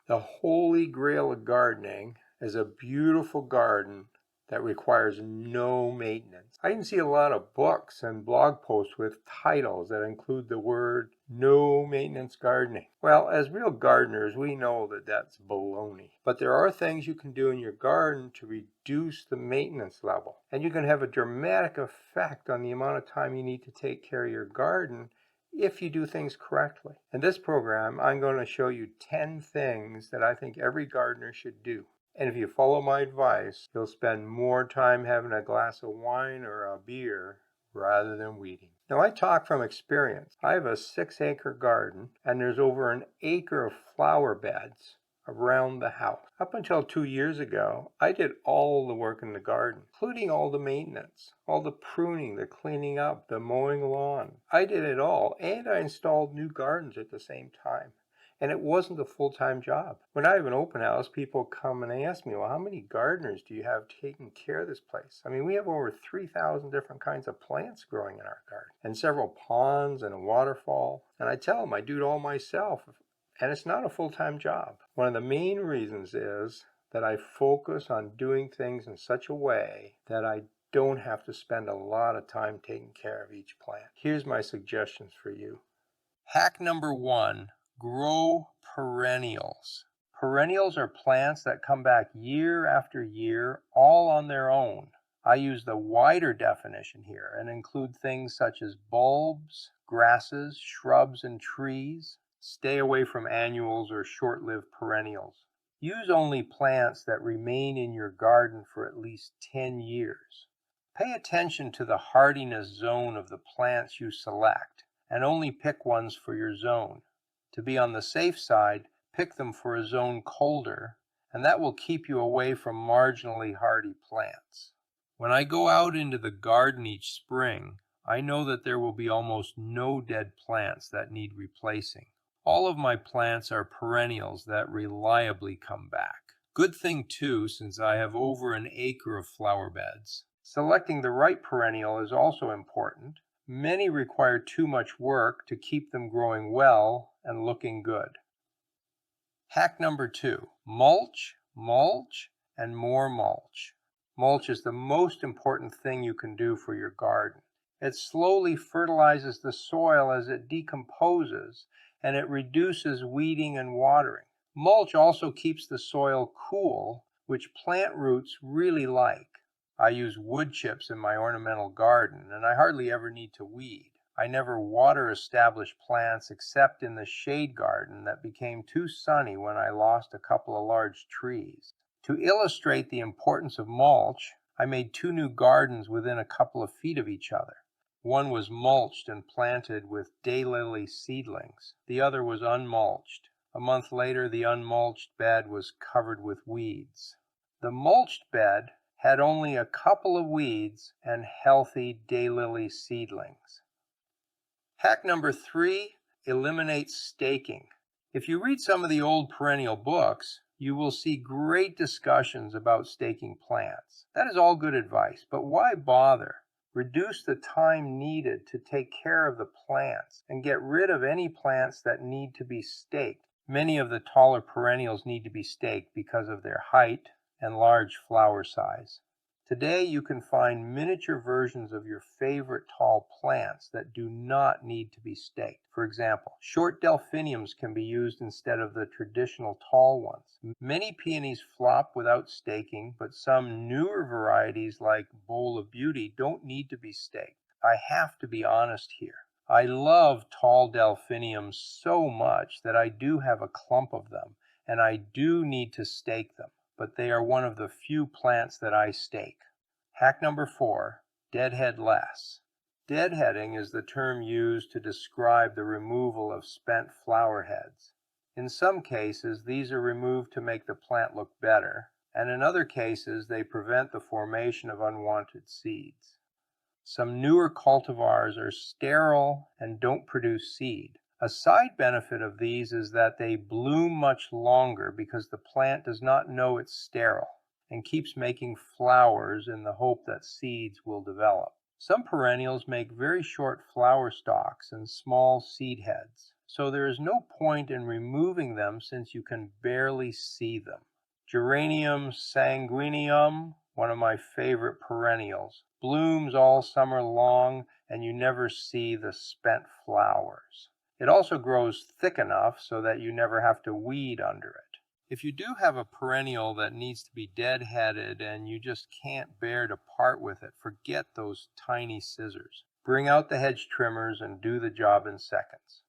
The holy grail of gardening is a beautiful garden that requires no maintenance. I can see a lot of books and blog posts with titles that include the word no maintenance gardening. Well, as real gardeners, we know that that's baloney. But there are things you can do in your garden to reduce the maintenance level. And you can have a dramatic effect on the amount of time you need to take care of your garden if you do things correctly. In this program, I'm going to show you 10 things that I think every gardener should do. And if you follow my advice, you'll spend more time having a glass of wine or a beer rather than weeding. Now, I talk from experience. I have a 6-acre garden, and there's over an acre of flower beds around the house. Up until 2 years ago, I did all the work in the garden, including all the maintenance, all the pruning, the cleaning up, the mowing lawn. I did it all, and I installed new gardens at the same time. And it wasn't a full-time job. When I have an open house, people come and they ask me, well, how many gardeners do you have taking care of this place? I mean, we have over 3,000 different kinds of plants growing in our garden, and several ponds and a waterfall. And I tell them I do it all myself, and it's not a full-time job. One of the main reasons is that I focus on doing things in such a way that I don't have to spend a lot of time taking care of each plant. Here's my suggestions for you. Hack number 1. Grow perennials. Perennials are plants that come back year after year, all on their own. I use the wider definition here and include things such as bulbs, grasses, shrubs, and trees. Stay away from annuals or short-lived perennials. Use only plants that remain in your garden for at least 10 years. Pay attention to the hardiness zone of the plants you select, and only pick ones for your zone. To be on the safe side, pick them for a zone colder, and that will keep you away from marginally hardy plants. When I go out into the garden each spring, I know that there will be almost no dead plants that need replacing. All of my plants are perennials that reliably come back. Good thing too, since I have over an acre of flower beds. Selecting the right perennial is also important. Many require too much work to keep them growing well and looking good. Hack number 2. Mulch, mulch, and more mulch. Mulch is the most important thing you can do for your garden. It slowly fertilizes the soil as it decomposes, and it reduces weeding and watering. Mulch also keeps the soil cool, which plant roots really like. I use wood chips in my ornamental garden, and I hardly ever need to weed. I never water established plants except in the shade garden that became too sunny when I lost a couple of large trees. To illustrate the importance of mulch, I made 2 new gardens within a couple of feet of each other. One was mulched and planted with daylily seedlings. The other was unmulched. A month later, the unmulched bed was covered with weeds. The mulched bed had only a couple of weeds and healthy daylily seedlings. Hack number 3, eliminate staking. If you read some of the old perennial books, you will see great discussions about staking plants. That is all good advice, but why bother? Reduce the time needed to take care of the plants and get rid of any plants that need to be staked. Many of the taller perennials need to be staked because of their height and large flower size. Today you can find miniature versions of your favorite tall plants that do not need to be staked. For example, short delphiniums can be used instead of the traditional tall ones. Many peonies flop without staking, but some newer varieties like Bowl of Beauty don't need to be staked. I have to be honest here. I love tall delphiniums so much that I do have a clump of them, and I do need to stake them, but they are one of the few plants that I stake. Hack number 4, deadhead less. Deadheading is the term used to describe the removal of spent flower heads. In some cases, these are removed to make the plant look better, and in other cases, they prevent the formation of unwanted seeds. Some newer cultivars are sterile and don't produce seed. A side benefit of these is that they bloom much longer because the plant does not know it's sterile and keeps making flowers in the hope that seeds will develop. Some perennials make very short flower stalks and small seed heads. so there is no point in removing them since you can barely see them. Geranium sanguineum, one of my favorite perennials, blooms all summer long and you never see the spent flowers. It also grows thick enough so that you never have to weed under it. If you do have a perennial that needs to be deadheaded and you just can't bear to part with it, forget those tiny scissors. Bring out the hedge trimmers and do the job in seconds.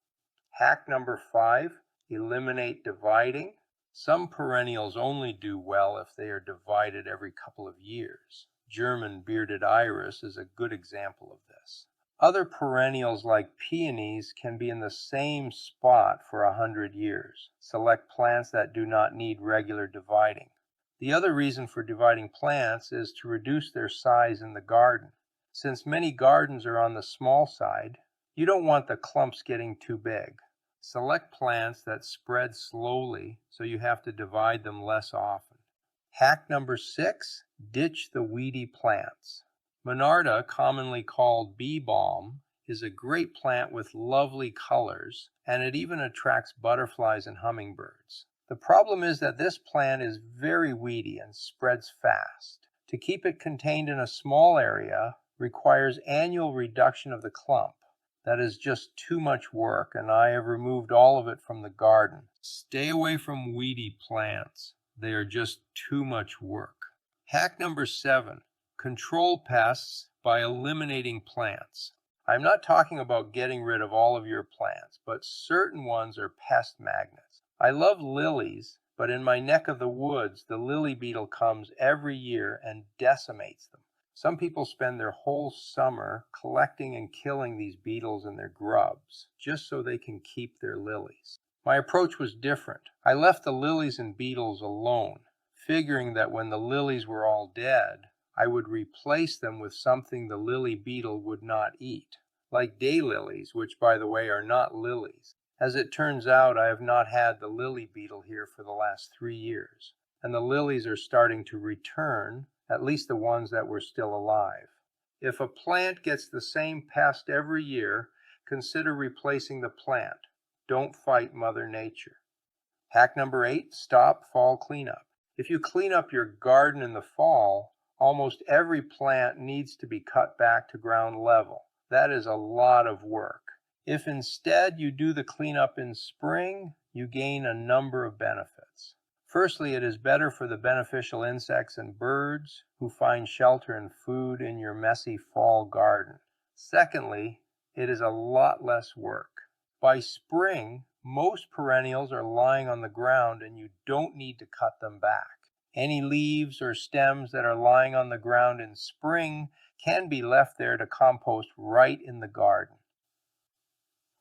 Hack number 5, eliminate dividing. Some perennials only do well if they are divided every couple of years. German bearded iris is a good example of this. Other perennials like peonies can be in the same spot for 100 years. Select plants that do not need regular dividing. The other reason for dividing plants is to reduce their size in the garden. Since many gardens are on the small side, you don't want the clumps getting too big. Select plants that spread slowly so you have to divide them less often. Hack number 6, ditch the weedy plants. Monarda, commonly called bee balm, is a great plant with lovely colors, and it even attracts butterflies and hummingbirds. The problem is that this plant is very weedy and spreads fast. To keep it contained in a small area requires annual reduction of the clump. That is just too much work, and I have removed all of it from the garden. Stay away from weedy plants. They are just too much work. Hack number 7. Control pests by eliminating plants. I'm not talking about getting rid of all of your plants, but certain ones are pest magnets. I love lilies, but in my neck of the woods, the lily beetle comes every year and decimates them. Some people spend their whole summer collecting and killing these beetles and their grubs, just so they can keep their lilies. My approach was different. I left the lilies and beetles alone, figuring that when the lilies were all dead, I would replace them with something the lily beetle would not eat, like daylilies, which by the way are not lilies. As it turns out, I have not had the lily beetle here for the last 3 years, and the lilies are starting to return, at least the ones that were still alive. If a plant gets the same pest every year, consider replacing the plant. Don't fight Mother Nature. Hack number 8, stop fall cleanup. If you clean up your garden in the fall, almost every plant needs to be cut back to ground level. That is a lot of work. If instead you do the cleanup in spring, you gain a number of benefits. Firstly, it is better for the beneficial insects and birds who find shelter and food in your messy fall garden. Secondly, it is a lot less work. By spring, most perennials are lying on the ground and you don't need to cut them back. Any leaves or stems that are lying on the ground in spring can be left there to compost right in the garden.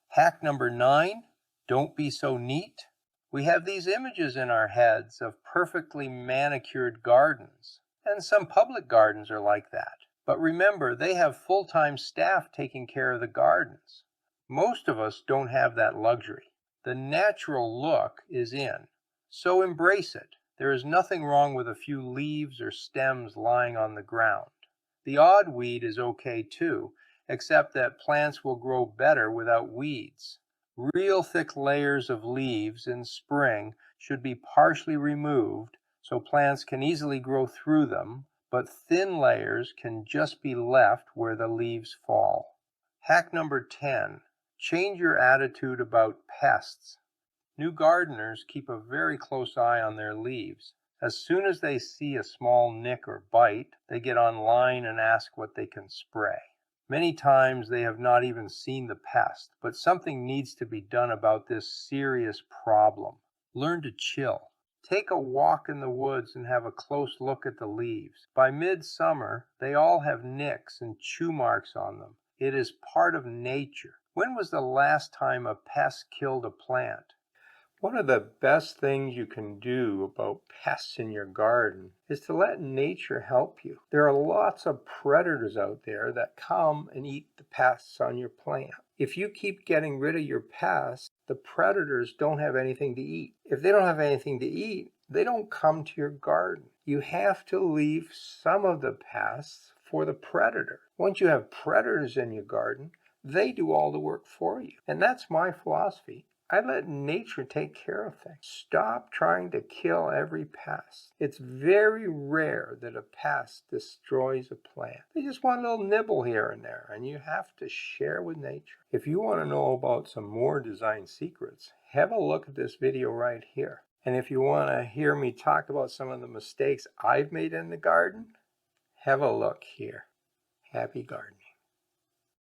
Hack number 9, don't be so neat. We have these images in our heads of perfectly manicured gardens, and some public gardens are like that. But remember, they have full-time staff taking care of the gardens. Most of us don't have that luxury. The natural look is in, so embrace it. There is nothing wrong with a few leaves or stems lying on the ground. The odd weed is okay too, except that plants will grow better without weeds. Real thick layers of leaves in spring should be partially removed so plants can easily grow through them, but thin layers can just be left where the leaves fall. Hack number 10, change your attitude about pests. New gardeners keep a very close eye on their leaves. As soon as they see a small nick or bite, they get online and ask what they can spray. Many times they have not even seen the pest, but something needs to be done about this serious problem. Learn to chill. Take a walk in the woods and have a close look at the leaves. By midsummer, they all have nicks and chew marks on them. It is part of nature. When was the last time a pest killed a plant? One of the best things you can do about pests in your garden is to let nature help you. There are lots of predators out there that come and eat the pests on your plant. If you keep getting rid of your pests, the predators don't have anything to eat. If they don't have anything to eat, they don't come to your garden. You have to leave some of the pests for the predator. Once you have predators in your garden, They do all the work for you. And that's my philosophy. I let nature take care of things. Stop trying to kill every pest. It's very rare that a pest destroys a plant. They just want a little nibble here and there, and you have to share with nature. If you want to know about some more design secrets, have a look at this video right here. And if you want to hear me talk about some of the mistakes I've made in the garden, have a look here. Happy gardening.